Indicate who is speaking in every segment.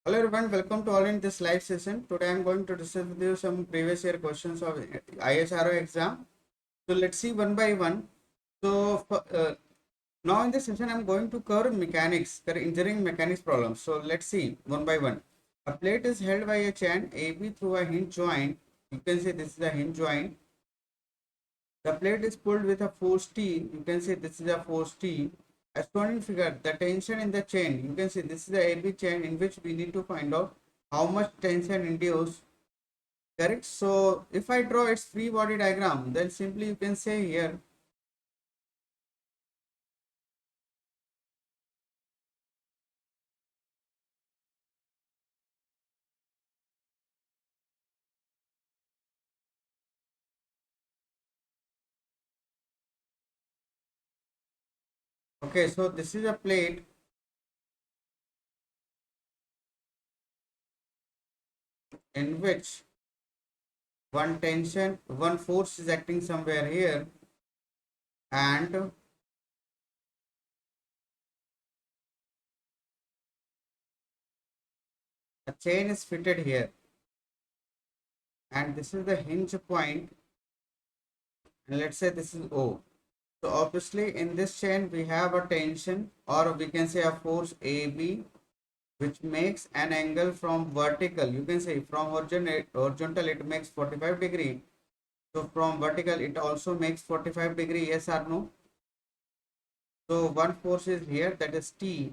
Speaker 1: Hello everyone, welcome to all in this live session. Today I am going to discuss with you some previous year questions of ISRO exam. So let's see one by one. Now in this session I am going to cover mechanics, engineering mechanics problems. So let's see one by one. A plate is held by a chain AB through a hinge joint. You can say this is a hinge joint. The plate is pulled with a force T. You can say this is a force T. As shown in figure, the tension in the chain, you can see this is the AB chain in which we need to find out how much tension induced. Correct. So if I draw its free body diagram, then simply you can say here okay, so this is a plate in which one force is acting somewhere here, and a chain is fitted here, and this is the hinge point, and let's say this is O. So obviously in this chain we have a tension, or we can say a force AB, which makes an angle from vertical. You can say from horizontal it makes 45 degree. So from vertical it also makes 45 degree. Yes or no? So one force is here, that is T.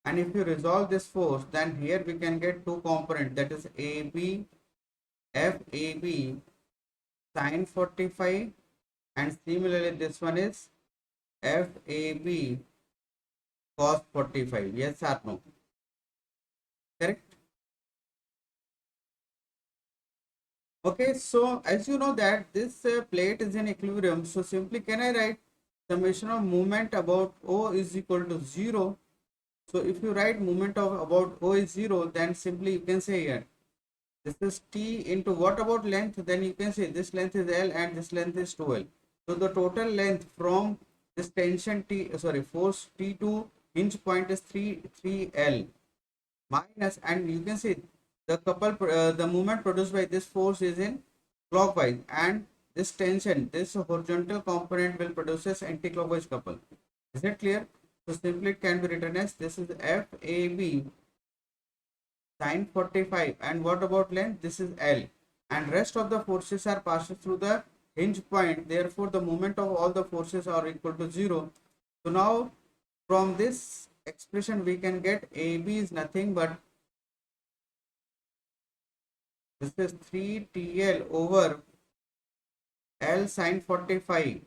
Speaker 1: And if you resolve this force, then here we can get two components, that is AB, FAB sine 45, and similarly this one is FAB cos 45. Yes or no? Correct. Okay, so as you know that this plate is in equilibrium, so simply can I write summation of moment about O is equal to 0. So if you write moment of about O is 0, then simply you can say here this is T into what about length, then you can say this length is L and this length is 2L. So the total length from this tension force T to hinge point is 3L minus, and you can see the moment produced by this force is in clockwise, and this tension, this horizontal component will produce anti-clockwise couple. Is it clear? So simply it can be written as this is FAB sine 45, and what about length? This is L, and rest of the forces are passing through the hinge point, therefore the moment of all the forces are equal to 0. So now from this expression we can get AB is nothing but this is 3TL over L sine 45,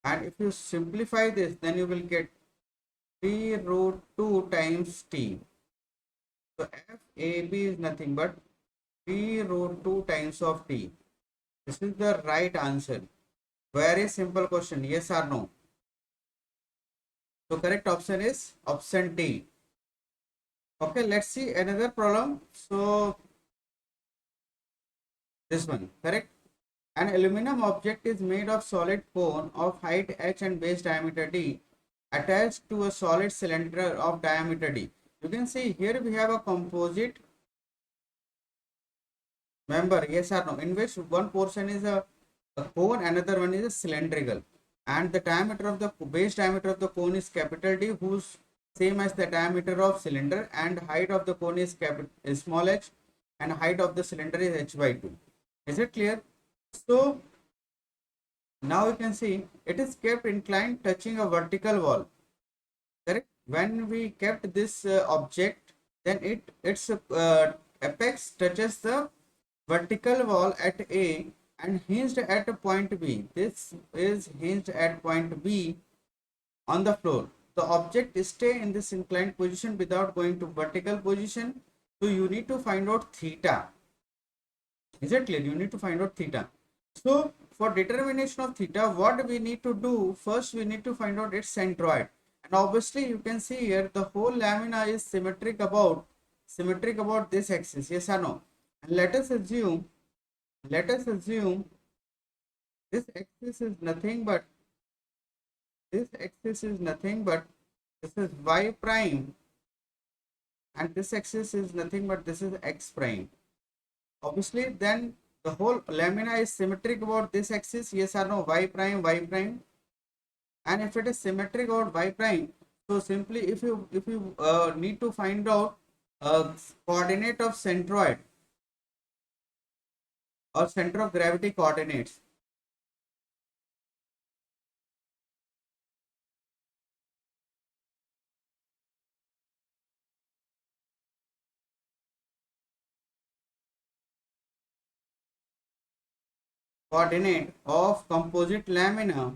Speaker 1: and if you simplify this, then you will get 3 root 2 times T. So FAB is nothing but 3 root 2 times of T. This is the right answer. Very simple question. Yes or no? So correct option is option D. Okay, let's see another problem. So this one, correct? An aluminum object is made of solid cone of height h and base diameter d attached to a solid cylinder of diameter d. You can see here we have a composite member, yes or no, in which one portion is a cone, another one is a cylindrical, and the diameter of the base diameter of the cone is capital D, whose same as the diameter of cylinder, and height of the cone is small h, and height of the cylinder is h by 2. Is it clear? So now you can see it is kept inclined touching a vertical wall. Correct. When we kept this object, then its apex touches the vertical wall at A and hinged at point B. This is hinged at point B on the floor. The object stay in this inclined position without going to vertical position. So you need to find out theta. Is it clear? You need to find out theta. So for determination of theta, what we need to do, first we need to find out its centroid. And obviously you can see here the whole lamina is symmetric about this axis. Yes or no? And let us assume this axis is nothing but this is y prime, and this axis is nothing but this is x prime. Obviously then the whole lamina is symmetric about this axis, yes or no, y prime, y prime. And if it is symmetric about y prime, so simply if you need to find out coordinate of centroid or center of gravity coordinates, coordinate of composite lamina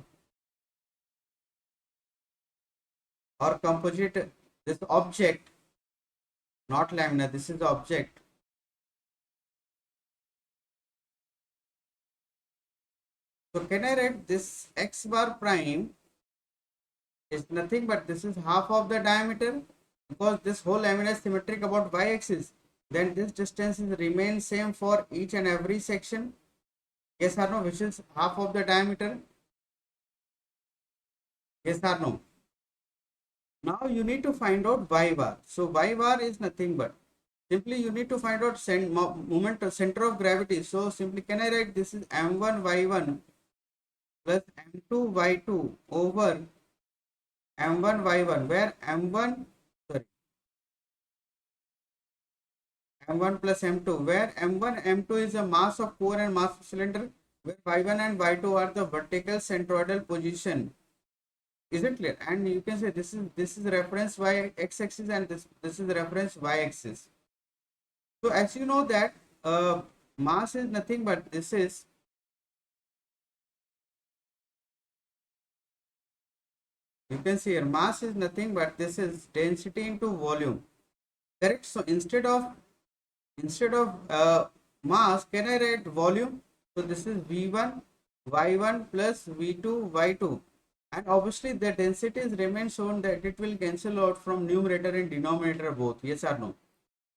Speaker 1: or composite this object, not lamina, this is the object. So can I write this x bar prime is nothing but this is half of the diameter, because this whole lamina is symmetric about y axis, then this distance is remain same for each and every section, yes or no, which is half of the diameter, yes or no. Now you need to find out y bar. So y bar is nothing but simply you need to find out moment center of gravity. So simply can I write this is m1 y1 plus m2 y2 over m1 y1, where m1 sorry m1 plus m2, where m1 m2 is the mass of core and mass of cylinder, where y1 and y2 are the vertical centroidal position. Is it clear? And you can say this is reference y x axis and this is reference y axis. So as you know that mass is nothing but this is you can see here mass is nothing but this is density into volume, correct? So instead of mass, can I write volume? So this is v1 y1 plus v2 y2, and obviously the densities remain shown that it will cancel out from numerator and denominator both, yes or no.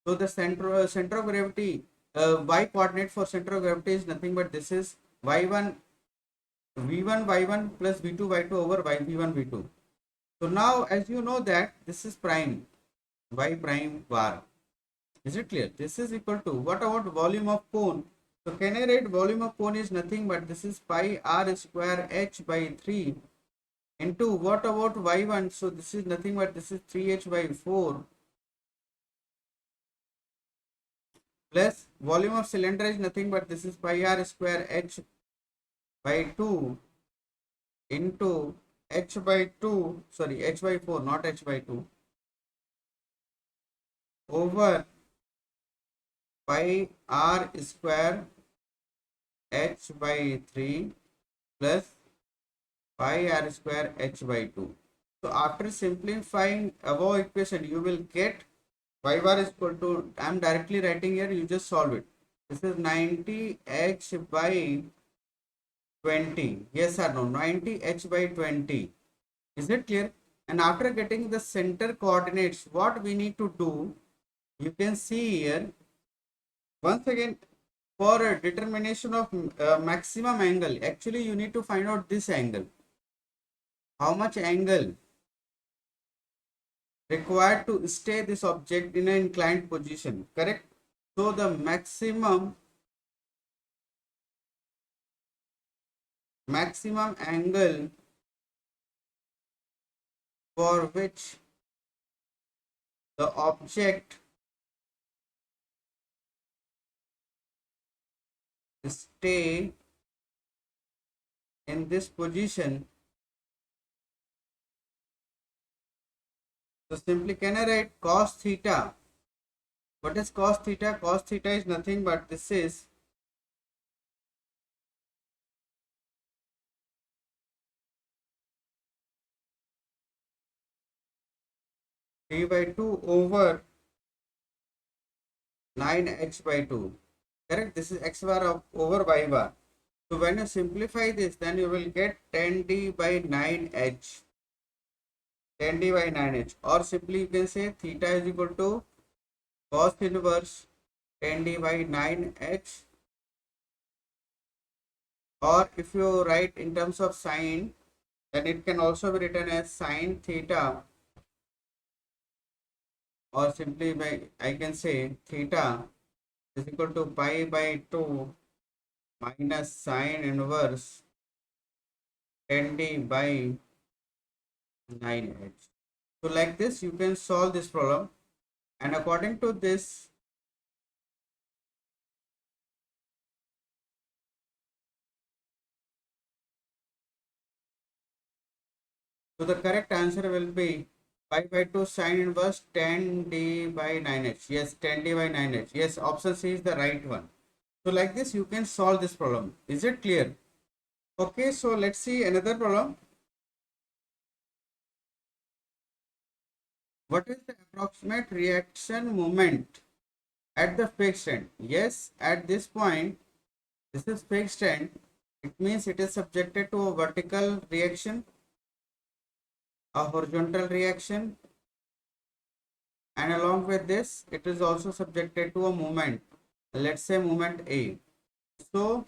Speaker 1: So the center of gravity y coordinate for center of gravity is nothing but this is y1 v1 y1 plus v2 y2 over y v1 v2. So now as you know that this is prime y prime bar. Is it clear? This is equal to what about volume of cone? So can I write volume of cone is nothing but this is pi r square h by 3 into what about y1? So this is nothing but this is 3h by 4 plus volume of cylinder is nothing but this is pi r square h by 2 into h by 2, sorry, h by 4, not h by 2, over pi r square h by 3 plus pi r square h by 2. So after simplifying above equation, you will get y bar is equal to, I am directly writing here, you just solve it. This is 90 h by 20. Yes or no? 90 h by 20. Is it clear? And after getting the center coordinates, what we need to do, you can see here, once again, for a determination of maximum angle, actually you need to find out this angle. How much angle required to stay this object in an inclined position, correct? So the maximum angle for which the object stay in this position. So simply can I write cos theta? What is cos theta? Cos theta is nothing but this is d by 2 over 9h by 2. Correct? This is x bar of over y bar. So when you simplify this, then you will get 10d by 9h. 10d by 9h, or simply you can say theta is equal to cos inverse 10d by 9h, or if you write in terms of sine, then it can also be written as sine theta or simply by I can say theta is equal to pi by 2 minus sine inverse 10d by 9h. So like this you can solve this problem, and according to this so the correct answer will be pi by 2 sine inverse 10d by 9h. Yes, 10d by 9h. Yes, option C is the right one. So like this you can solve this problem. Is it clear? Okay, so let's see another problem. What is the approximate reaction moment at the fixed end? Yes, at this point, this is fixed end. It means it is subjected to a vertical reaction, a horizontal reaction, and along with this, it is also subjected to a moment. Let's say moment A. So,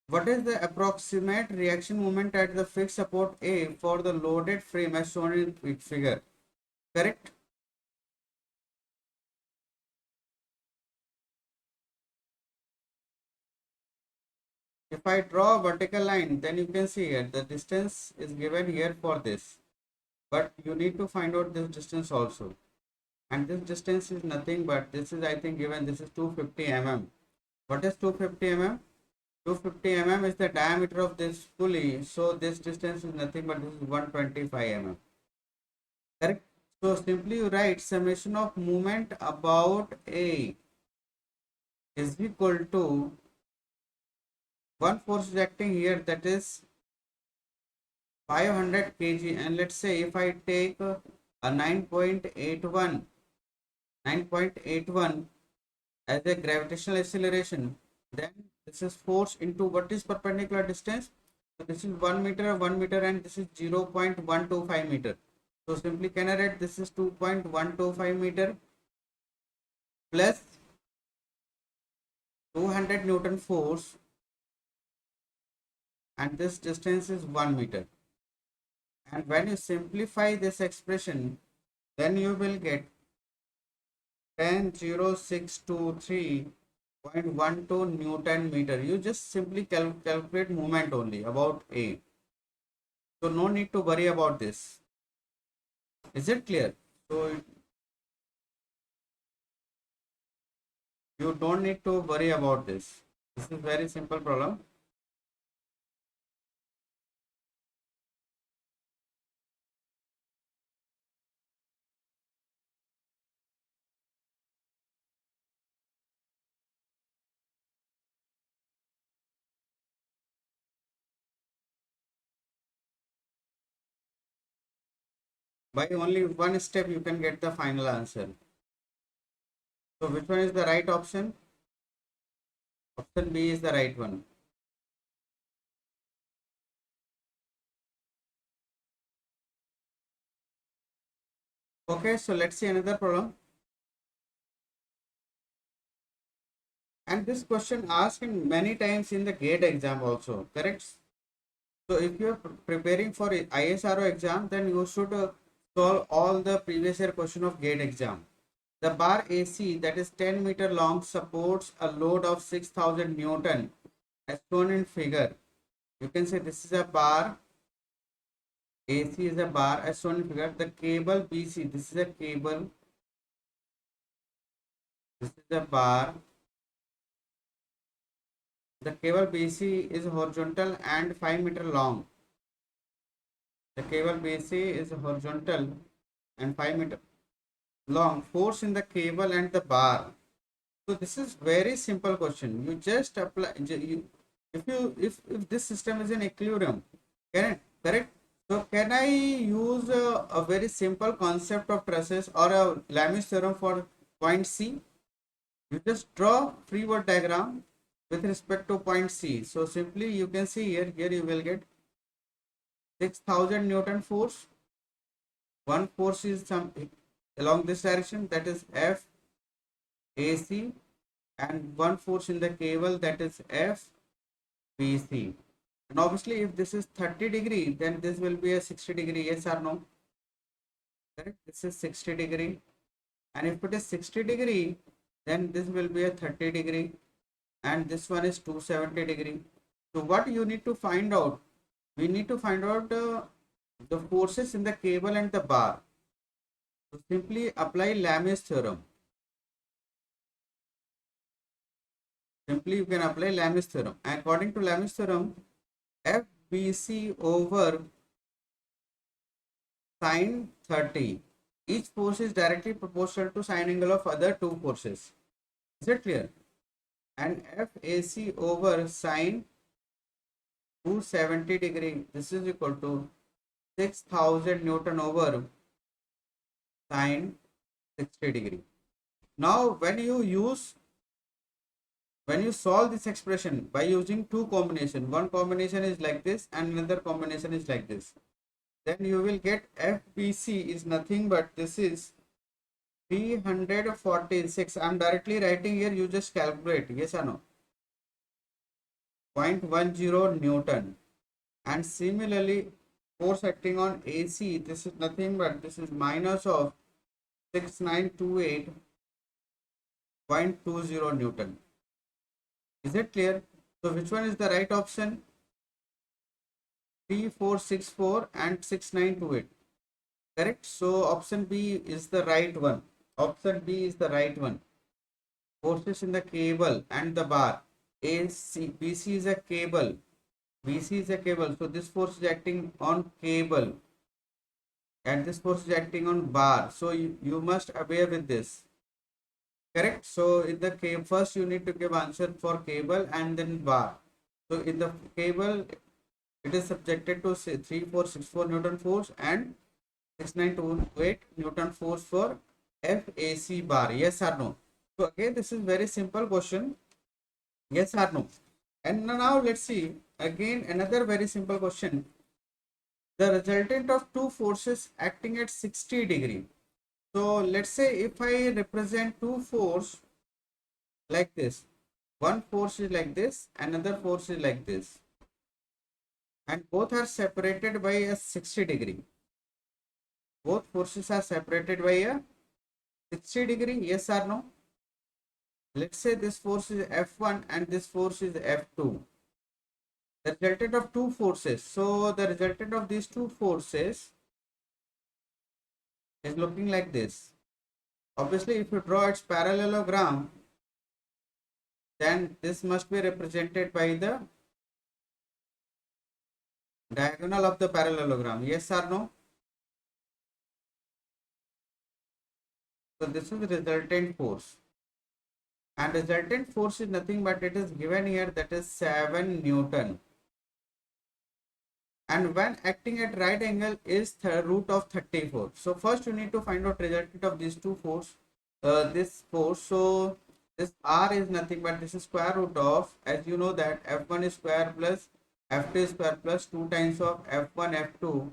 Speaker 1: what is the approximate reaction moment at the fixed support A for the loaded frame as shown in the figure? Correct? If I draw a vertical line, then you can see here the distance is given here for this. But you need to find out this distance also. And this distance is nothing but this is I think given this is 250 mm. What is 250 mm? 250 mm is the diameter of this pulley. So this distance is nothing but this is 125 mm. Correct? So simply you write summation of moment about A is equal to one force is acting here, that is 500 kg, and let's say if I take a 9.81 as a gravitational acceleration, then this is force into what is perpendicular distance. So this is 1 meter, 1 meter, and this is 0.125 meter. So simply can I write this is 2.125 meter plus 200 Newton force, and this distance is 1 meter. And when you simplify this expression, then you will get 10,0623.12 Newton meter. You just simply calculate moment only about A. So no need to worry about this. Is it clear? So you don't need to worry about this. This is very simple problem. By only one step you can get the final answer. So which one is the right option? Option B is the right one. Okay, so let's see another problem. And this question asked in many times in the GATE exam also, correct? So if you are preparing for ISRO exam, then you should solve all the previous year question of GATE exam. The bar AC that is 10-meter long supports a load of 6,000 Newton as shown in figure. You can say this is a bar, AC is a bar as shown in figure. The cable BC, this is a cable, this is a bar. The cable BC is horizontal and 5-meter long. The cable BC is horizontal and 5-meter long. Force in the cable and the bar. So this is very simple question. You just apply. If this system is in equilibrium, correct? So can I use a very simple concept of trusses or a Lami's theorem for point C? You just draw free body diagram with respect to point C. So simply you can see here you will get 6,000 Newton force. One force is some along this direction, that is F AC, and one force in the cable, that is F BC. And obviously if this is 30-degree, then this will be a 60-degree. Yes or no? Correct? This is 60-degree. And if it is 60 degree, then this will be a 30 degree, and this one is 270 degree. So what you need to find out, we need to find out the forces in the cable and the bar. So simply apply Lame's theorem. Simply you can apply Lame's theorem. According to Lame's theorem, FBC over sine 30. Each force is directly proportional to sine angle of other two forces. Is it clear? And FAC over sine 270 degree. This is equal to 6000 Newton over sine 60 degree. Now when you solve this expression by using two combination, one combination is like this and another combination is like this, then you will get FBC is nothing but this is 346. I am directly writing here, you just calculate, yes or no, 0.10 Newton. And similarly, force acting on AC, this is nothing but this is minus of 6928.20 Newton. Is it clear? So which one is the right option? 3464 and 6928. Correct? So option B is the right one. Option B is the right one. Forces in the cable and the bar. BC is a cable. BC is a cable. So this force is acting on cable. And this force is acting on bar. So you must aware with this. Correct? So in the cable, first you need to give answer for cable and then bar. So in the cable, it is subjected to say 3464 Newton force and 6928 Newton force for FAC bar. Yes or no? So again, this is very simple question. Yes or no? And now let's see again another very simple question. The resultant of two forces acting at 60 degree. So let's say if I represent two force like this, one force is like this, another force is like this, and both are separated by a 60 degree. Both forces are separated by a 60 degree, yes or no? Let's say this force is F1 and this force is F2. The resultant of two forces. So the resultant of these two forces is looking like this. Obviously, if you draw its parallelogram, then this must be represented by the diagonal of the parallelogram. Yes or no? So this is the resultant force. And resultant force is nothing but it is given here, that is 7 Newton. And when acting at right angle is the root of 34. So first you need to find out resultant of these two force. This force. So this R is nothing but this is square root of, as you know that F1 is square plus F2 is square plus 2 times of F1 F2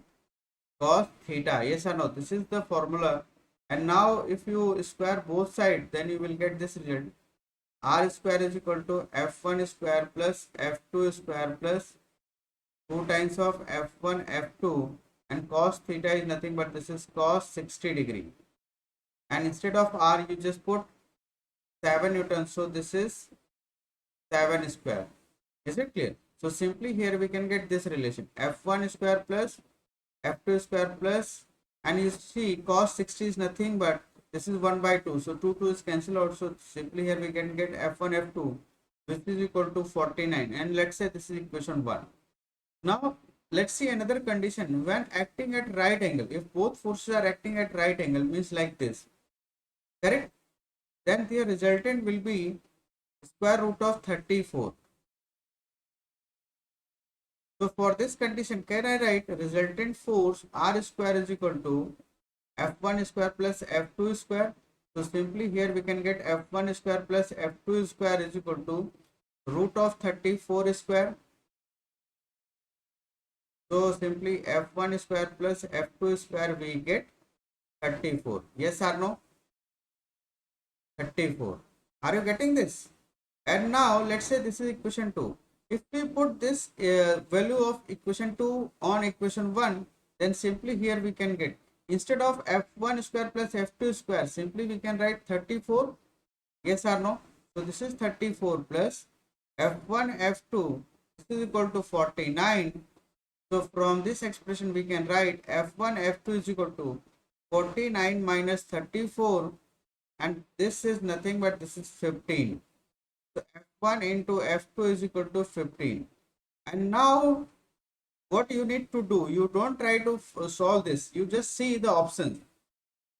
Speaker 1: cos theta. Yes or no? This is the formula. And now if you square both sides, then you will get this result. R square is equal to F1 square plus F2 square plus 2 times of F1 F2, and cos theta is nothing but this is cos 60 degree. And instead of R you just put 7 Newton. So this is 7 square. Is it clear? So simply here we can get this relation, F1 square plus F2 square plus, and you see cos 60 is nothing but this is 1 by 2. So 2 is cancelled out. So simply here we can get F1 F2 which is equal to 49, and let's say this is equation 1. Now let's see another condition. When acting at right angle, if both forces are acting at right angle, means like this, correct? Then the resultant will be square root of 34. So for this condition, can I write resultant force R square is equal to F1 square plus F2 square? So simply here we can get F1 square plus F2 square is equal to root of 34 square. So simply F1 square plus F2 square we get 34. Yes or no? 34. Are you getting this? And now let's say this is equation 2. If we put this value of equation 2 on equation 1, then simply here we can get instead of f1 square plus f2 square, simply we can write 34. Yes or no? So this is 34 plus f1 f2, this is equal to 49. So from this expression we can write f1 f2 is equal to 49 minus 34, and this is nothing but this is 15. So f1 into f2 is equal to 15. And now what you need to do, you don't try to solve this, you just see the options.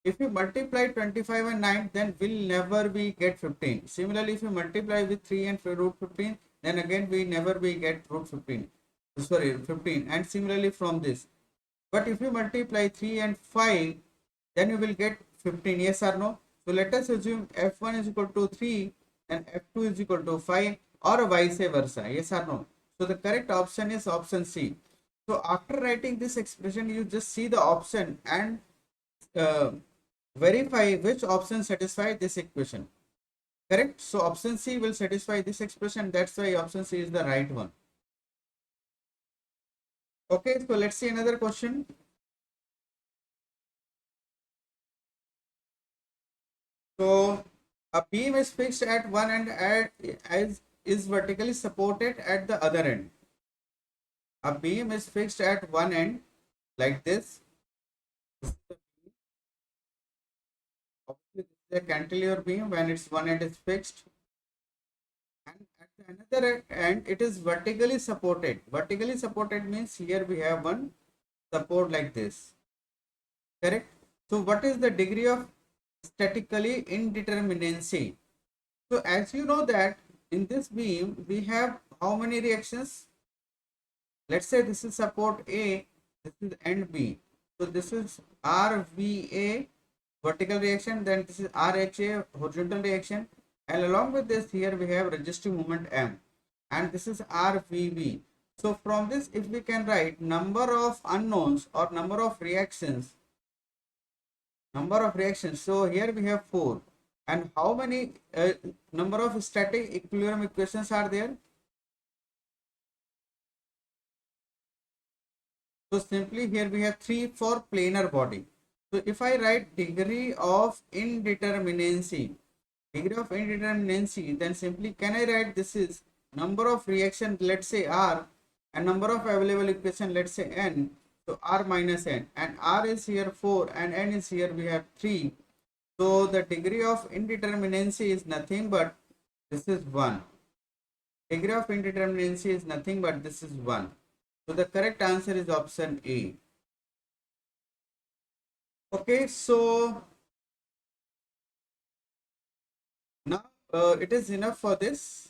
Speaker 1: If you multiply 25 and 9, then will never be get 15. Similarly, if you multiply with 3 and root 15, then again we never be get root 15. Sorry, 15. And similarly from this. But if you multiply 3 and 5, then you will get 15. Yes or no? So let us assume f1 is equal to 3 and f2 is equal to 5, or vice versa. Yes or no? So the correct option is option C. So after writing this expression, you just see the option and uh, verify which option satisfy this equation. Correct? So option C will satisfy this expression. That's why option C is the right one. Okay, so let's see another question. So a beam is fixed at one end as is vertically supported at the other end. A beam is fixed at one end like this. Obviously, this is a cantilever beam when its one end is fixed. And at the another end, it is vertically supported. Vertically supported means here we have one support like this. Correct? So what is the degree of statically indeterminancy? So as you know that in this beam we have how many reactions? Let's say this is support A, this is end B. So this is RVA vertical reaction, then this is RHA horizontal reaction, and along with this here we have resistive moment M, and this is RVB. So from this, if we can write number of unknowns or number of reactions, so here we have 4. And how many number of static equilibrium equations are there? So simply here we have 3 for planar body. So if I write degree of indeterminancy, then simply can I write this is number of reaction, let's say R, and number of available equation, let's say N. So R minus N, and R is here 4 and N is here we have 3. So the degree of indeterminancy is nothing but this is 1. Degree of indeterminancy is nothing but this is 1. So the correct answer is option A. Okay, so now it is enough for this.